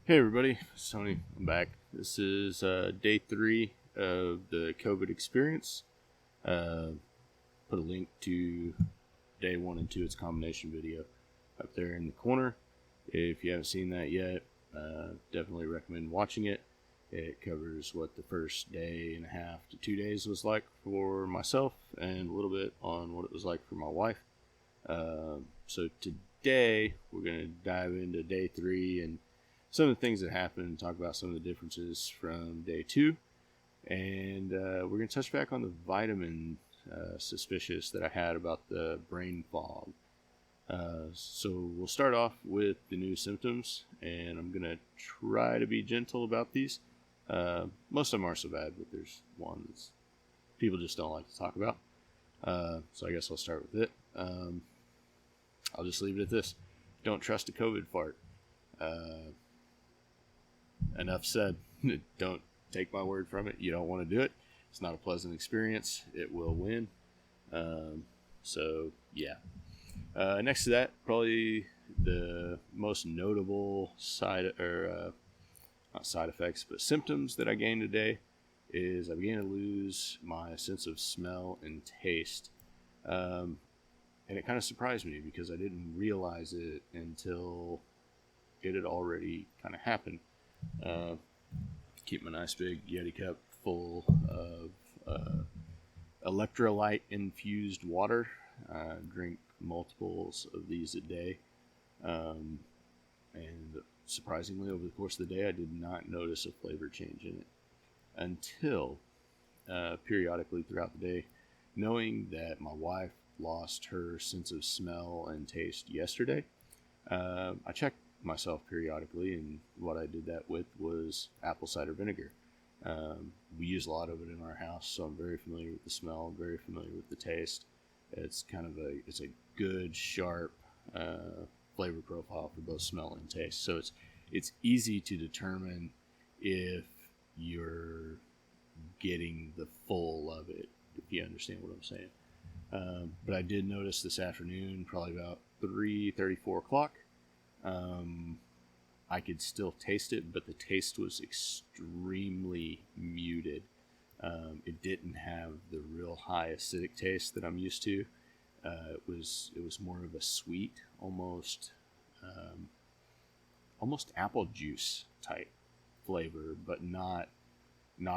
Hey everybody, it's Tony. I'm back. This is day 3 of the COVID experience. Put a link to day 1 and 2, its combination video up there in the corner. If you haven't seen that yet, definitely recommend watching it. It covers what the first day and a half to 2 days was like for myself and a little bit on what it was like for my wife. So today we're going to dive into day 3 and some of the things that happened, talk about some of the differences from day 2, and we're going to touch back on the vitamin suspicious that I had about the brain fog. So we'll start off with the new symptoms, and I'm going to try to be gentle about these. Most of them aren't so bad, but there's one that people just don't like to talk about. So I guess I'll start with it. I'll just leave it at this. Don't trust a COVID fart. Enough said. Don't take my word from it. You don't want to do it. It's not a pleasant experience. It will win. So yeah. Next to that, probably the most notable not side effects, but symptoms that I gained today is I began to lose my sense of smell and taste. And it kind of surprised me because I didn't realize it until it had already kind of happened. Keep my nice big Yeti cup full of electrolyte infused water. Drink multiples of these a day. And surprisingly, over the course of the day, I did not notice a flavor change in it until periodically throughout the day, knowing that my wife lost her sense of smell and taste yesterday. I checked myself periodically, and what I did that with was apple cider vinegar. We use a lot of it in our house, so I'm very familiar with the smell, very familiar with the taste. It's kind of it's a good, sharp flavor profile for both smell and taste. So it's easy to determine if you're getting the full of it, if you understand what I'm saying. But I did notice this afternoon, probably about 3:30, 4 o'clock, I could still taste it, but the taste was extremely muted. It didn't have the real high acidic taste that I'm used to. It was more of a sweet, almost apple juice type flavor, but not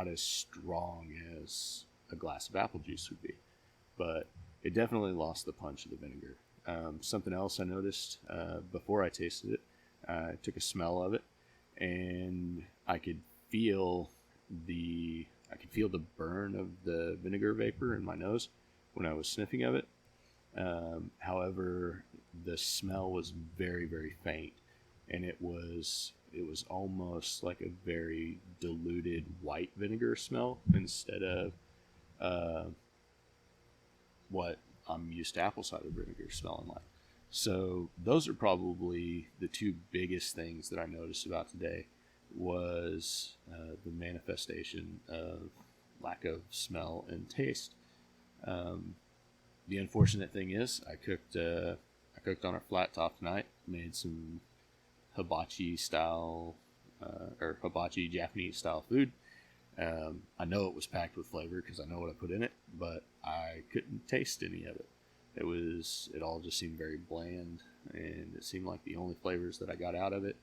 as strong as a glass of apple juice would be. But it definitely lost the punch of the vinegar. Something else I noticed before I tasted it, I took a smell of it, and I could feel the burn of the vinegar vapor in my nose when I was sniffing of it. However, the smell was very, very faint, and it was almost like a very diluted white vinegar smell instead of what I'm used to apple cider vinegar smelling like. So those are probably the two biggest things that I noticed about today was the manifestation of lack of smell and taste. The unfortunate thing is I cooked on our flat top tonight, made some hibachi style or hibachi Japanese style food. I know it was packed with flavor because I know what I put in it, but I couldn't taste any of it. It all just seemed very bland, and it seemed like the only flavors that I got out of it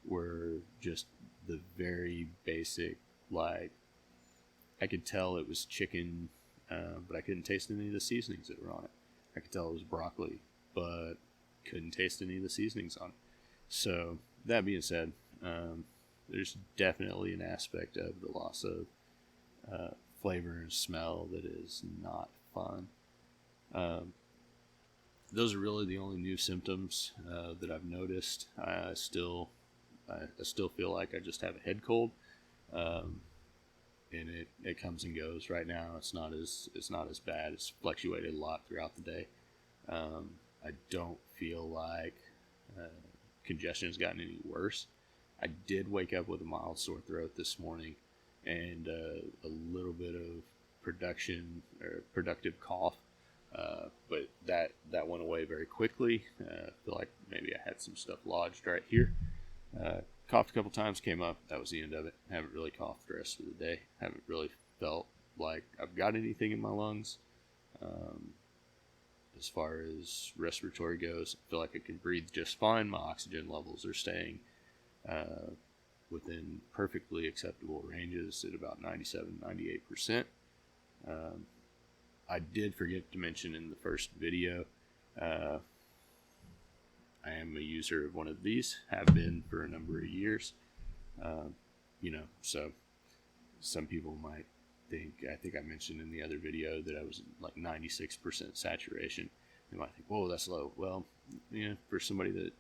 were just the very basic, like, I could tell it was chicken, but I couldn't taste any of the seasonings that were on it. I could tell it was broccoli, but couldn't taste any of the seasonings on it. So, that being said, there's definitely an aspect of the loss of flavor and smell that is not fun. Those are really the only new symptoms that I've noticed. I still feel like I just have a head cold, and it comes and goes. Right now, it's not as bad. It's fluctuated a lot throughout the day. I don't feel like congestion has gotten any worse. I did wake up with a mild sore throat this morning, and a little bit of productive cough. But that went away very quickly. I feel like maybe I had some stuff lodged right here. Coughed a couple times, came up. That was the end of it. Haven't really coughed the rest of the day. Haven't really felt like I've got anything in my lungs. As far as respiratory goes, I feel like I can breathe just fine. My oxygen levels are staying within perfectly acceptable ranges at about 97-98%. I did forget to mention in the first video, I am a user of one of these, have been for a number of years. So some people might think, I think I mentioned in the other video that I was like 96% saturation. They might think, whoa, that's low. Well, for somebody that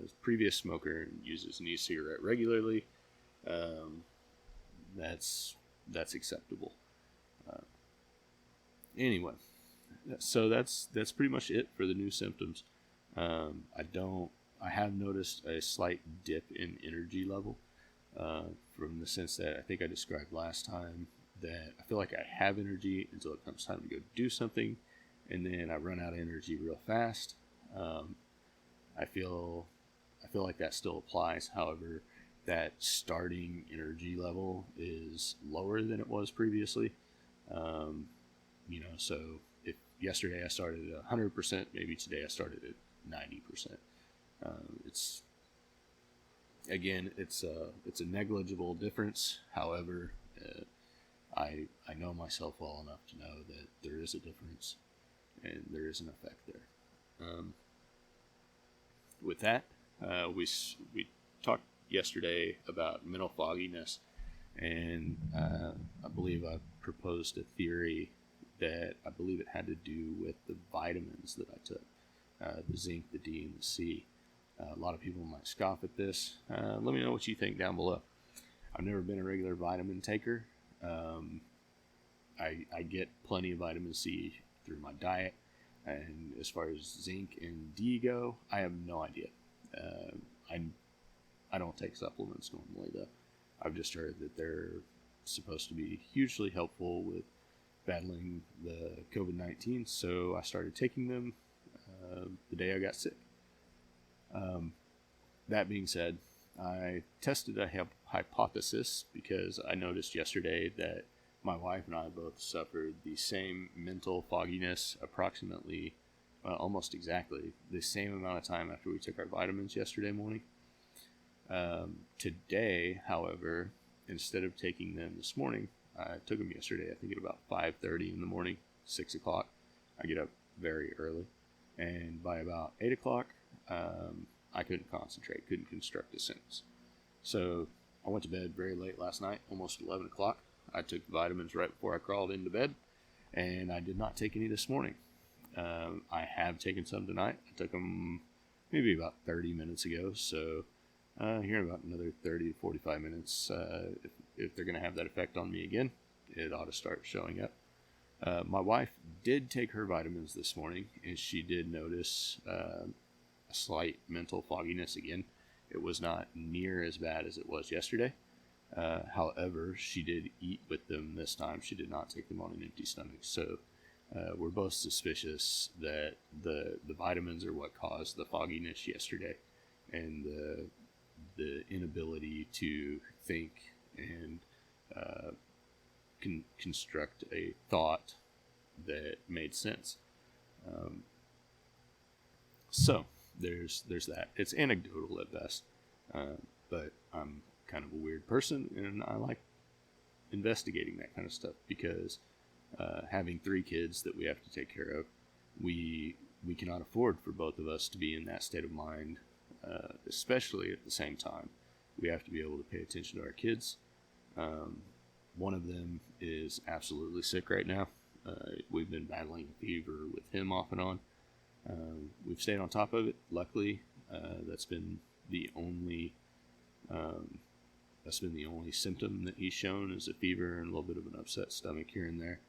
is a previous smoker and uses an e-cigarette regularly, that's acceptable. Anyway, so that's pretty much it for the new symptoms. I have noticed a slight dip in energy level, from the sense that I think I described last time, that I feel like I have energy until it comes time to go do something, and then I run out of energy real fast. I feel like that still applies. However, that starting energy level is lower than it was previously. So if yesterday I started at 100%, maybe today I started at 90%. It's a negligible difference. However, I know myself well enough to know that there is a difference and there is an effect there. With that, we talked yesterday about mental fogginess, and I believe I proposed a theory that I believe it had to do with the vitamins that I took, the zinc, the D, and the C. A lot of people might scoff at this. Let me know what you think down below. I've never been a regular vitamin taker. I get plenty of vitamin C through my diet, and as far as zinc and D go, I have no idea. I don't take supplements normally, though. I've just heard that they're supposed to be hugely helpful with battling the COVID-19, so I started taking them the day I got sick. That being said, I tested a hypothesis because I noticed yesterday that my wife and I both suffered the same mental fogginess approximately, almost exactly, the same amount of time after we took our vitamins yesterday morning. Today, however, instead of taking them this morning, I took them yesterday, I think at about 5:30 in the morning, 6 o'clock. I get up very early, and by about 8 o'clock, I couldn't concentrate, couldn't construct a sentence. So I went to bed very late last night, almost 11 o'clock. I took the vitamins right before I crawled into bed, and I did not take any this morning. I have taken some tonight. I took them maybe about 30 minutes ago, so here in about another 30 to 45 minutes, if they're going to have that effect on me again, it ought to start showing up. My wife did take her vitamins this morning, and she did notice a slight mental fogginess again. It was not near as bad as it was yesterday. However, she did eat with them this time. She did not take them on an empty stomach. So we're both suspicious that the vitamins are what caused the fogginess yesterday, and the inability to think and construct a thought that made sense. So there's that. It's anecdotal at best, but I'm kind of a weird person, and I like investigating that kind of stuff because having 3 kids that we have to take care of, we cannot afford for both of us to be in that state of mind, especially at the same time. We have to be able to pay attention to our kids. One of them is absolutely sick right now. We've been battling a fever with him off and on. We've stayed on top of it. Luckily, that's been the only symptom that he's shown is a fever and a little bit of an upset stomach here and there.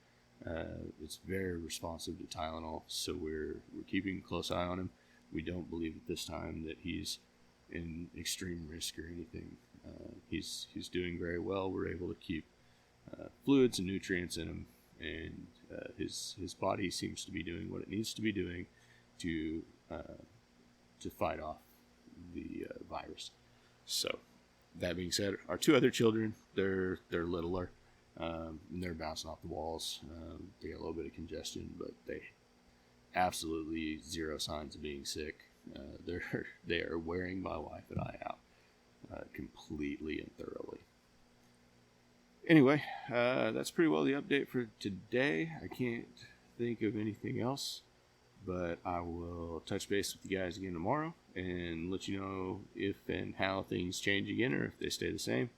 It's very responsive to Tylenol, so we're keeping a close eye on him. We don't believe at this time that he's in extreme risk or anything. He's doing very well. We're able to keep fluids and nutrients in him, and his body seems to be doing what it needs to be doing to fight off the virus. So That being said, our two other children, they're littler, and they're bouncing off the walls. They got a little bit of congestion, but they absolutely zero signs of being sick. They are wearing my wife and I out completely and thoroughly. Anyway, that's pretty well the update for today. I can't think of anything else, but I will touch base with you guys again tomorrow and let you know if and how things change again or if they stay the same.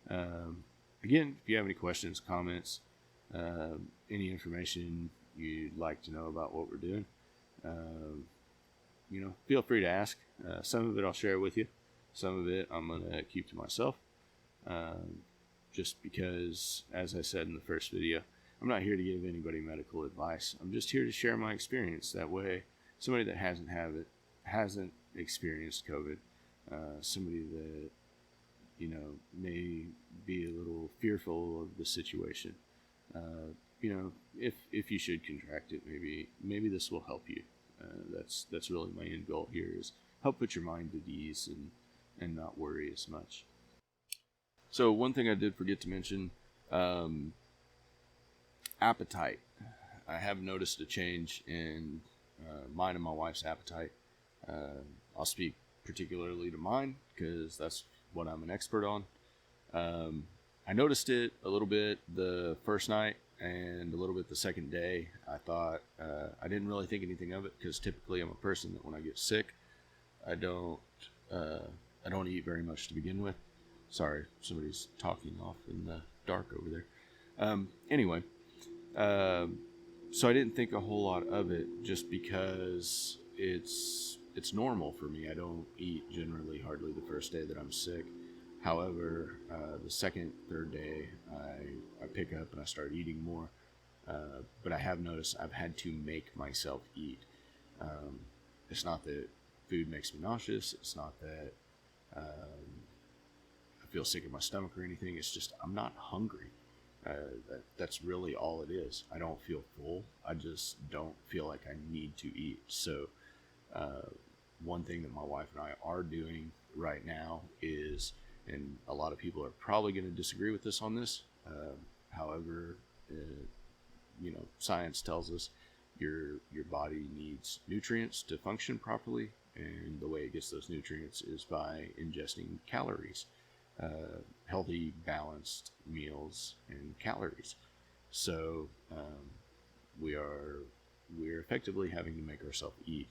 Again, if you have any questions, comments, any information you'd like to know about what we're doing, feel free to ask. Some of it I'll share with you. Some of it I'm going to keep to myself. Just because, as I said in the first video, I'm not here to give anybody medical advice. I'm just here to share my experience. That way, somebody that hasn't experienced COVID, somebody that may be a little fearful of the situation, if you should contract it, maybe this will help you. That's really my end goal here, is help put your mind at ease and not worry as much. So one thing I did forget to mention, appetite. I have noticed a change in mine and my wife's appetite. I'll speak particularly to mine because that's what I'm an expert on. I noticed it a little bit the first night and a little bit the second day. I thought I didn't really think anything of it because typically I'm a person that when I get sick, I don't eat very much to begin with. Sorry, somebody's talking off in the dark over there. Anyway, so I didn't think a whole lot of it just because it's normal for me. I don't eat generally hardly the first day that I'm sick. However, the second, third day, I pick up and I start eating more. But I have noticed I've had to make myself eat. It's not that food makes me nauseous. It's not that I feel sick in my stomach or anything. It's just I'm not hungry. That's really all it is. I don't feel full. I just don't feel like I need to eat. So one thing that my wife and I are doing right now is, and a lot of people are probably going to disagree with us on this. However, science tells us your body needs nutrients to function properly, and the way it gets those nutrients is by ingesting calories. Healthy, balanced meals and calories. So we're effectively having to make ourselves eat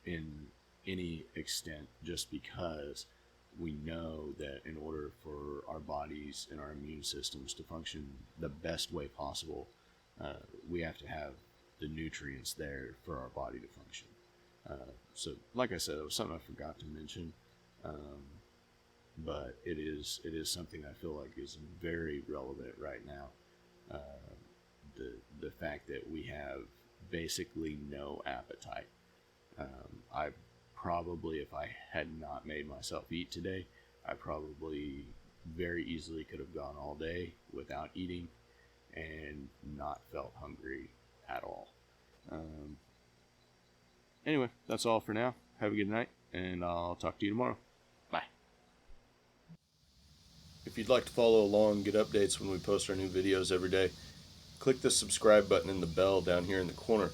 in any extent, just because we know that in order for our bodies and our immune systems to function the best way possible, we have to have the nutrients there for our body to function. So like I said, it was something I forgot to mention. But it is something I feel like is very relevant right now. The fact that we have basically no appetite. I probably, if I had not made myself eat today, I probably very easily could have gone all day without eating and not felt hungry at all. Anyway, that's all for now. Have a good night, and I'll talk to you tomorrow. Bye. If you'd like to follow along and get updates when we post our new videos every day, click the subscribe button and the bell down here in the corner.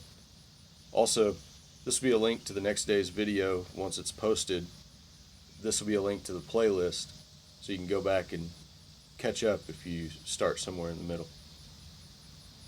Also, this will be a link to the next day's video once it's posted. This will be a link to the playlist, so you can go back and catch up if you start somewhere in the middle.